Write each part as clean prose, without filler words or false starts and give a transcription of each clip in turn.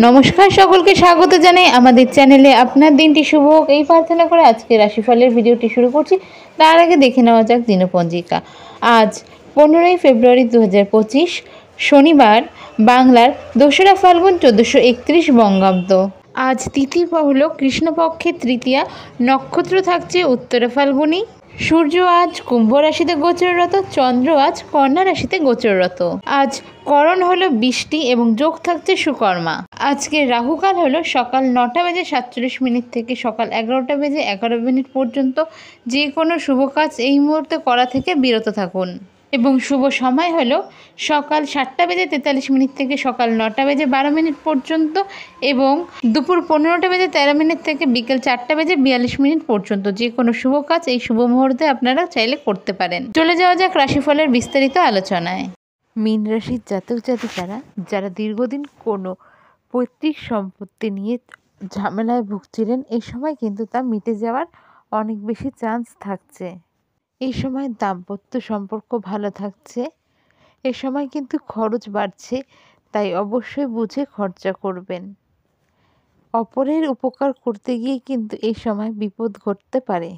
নমস্কার, সকলকে স্বাগত জানাই আমাদের চ্যানেলে। আপনার দিনটি শুভ হোক এই প্রার্থনা করে আজকে রাশিফলের ভিডিওটি শুরু করছি। তার আগে দেখে নেওয়া যাক দিনপঞ্জিকা। আজ 15ই ফেব্রুয়ারি 2025 শনিবার, বাংলার 2রা ফাল্গুন 1431 বঙ্গাব্দ। আজ তিথি হল কৃষ্ণপক্ষের তৃতীয়া, নক্ষত্র থাকছে উত্তরা ফাল্গুনী, সূর্য আজ কুম্ভ রাশিতে গোচররত, চন্দ্র আজ কন্যা রাশিতে গোচররত। আজ করণ হলো বৃষ্টি এবং যোগ থাকছে সুকর্মা। আজকে রাহুকাল হলো সকাল 9:47 থেকে সকাল 11:11 পর্যন্ত। যে কোনো শুভ কাজ এই মুহূর্তে করা থেকে বিরত থাকুন। এবং শুভ সময় হলো সকাল 7:43 থেকে সকাল 9:12 পর্যন্ত এবং দুপুর 15:13 থেকে বিকেল 4:42 পর্যন্ত। যে কোনো শুভ কাজ এই শুভ মুহূর্তে আপনারা চাইলে করতে পারেন। চলে যাওয়া যাক রাশিফলের বিস্তারিত আলোচনায়। মীন রাশির জাতক জাতিকারা যারা দীর্ঘদিন কোনো পৈতৃক সম্পত্তি নিয়ে ঝামেলায় ভুগছিলেন, এই সময় কিন্তু তা মিটে যাওয়ার অনেক বেশি চান্স থাকছে। এই সময় দাম্পত্য সম্পর্ক ভালো থাকছে। এ সময় কিন্তু খরচ বাড়ছে, তাই অবশ্যই বুঝে খরচা করবেন। অপরের উপকার করতে গিয়ে কিন্তু এই সময় বিপদ ঘটতে পারে।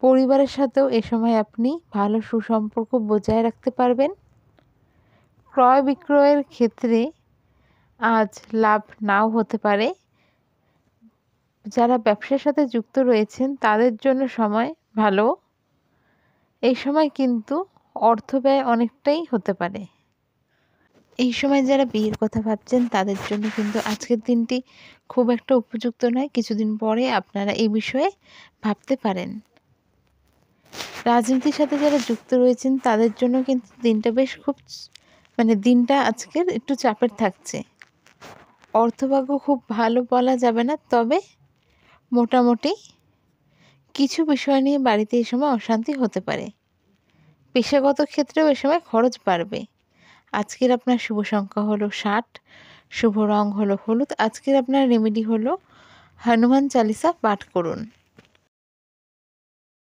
পরিবারের সাথেও এ সময় আপনি ভালো সুসম্পর্ক বজায় রাখতে পারবেন। ক্রয় বিক্রয়ের ক্ষেত্রে আজ লাভ নাও হতে পারে। যারা ব্যবসার সাথে যুক্ত রয়েছেন তাদের জন্য সময় ভালো। এই সময় কিন্তু অর্থ ব্যয় অনেকটাই হতে পারে। এই সময় যারা বিয়ের কথা ভাবছেন তাদের জন্য কিন্তু আজকের দিনটি খুব একটা উপযুক্ত নয়। কিছুদিন পরে আপনারা এই বিষয়ে ভাবতে পারেন। রাজনীতির সাথে যারা যুক্ত রয়েছেন তাদের জন্য কিন্তু দিনটা বেশ দিনটা আজকের একটু চাপের থাকছে। অর্থভাগ্য খুব ভালো বলা যাবে না, তবে মোটামুটি কিছু বিষয় নিয়ে বাড়িতে এই সময় অশান্তি হতে পারে। পেশাগত ক্ষেত্রেও এ সময় খরচ বাড়বে। আজকের আপনার শুভ সংখ্যা হলো 60, শুভ রং হলো হলুদ। আজকের আপনার রেমেডি হলো হনুমান চালিসা পাঠ করুন।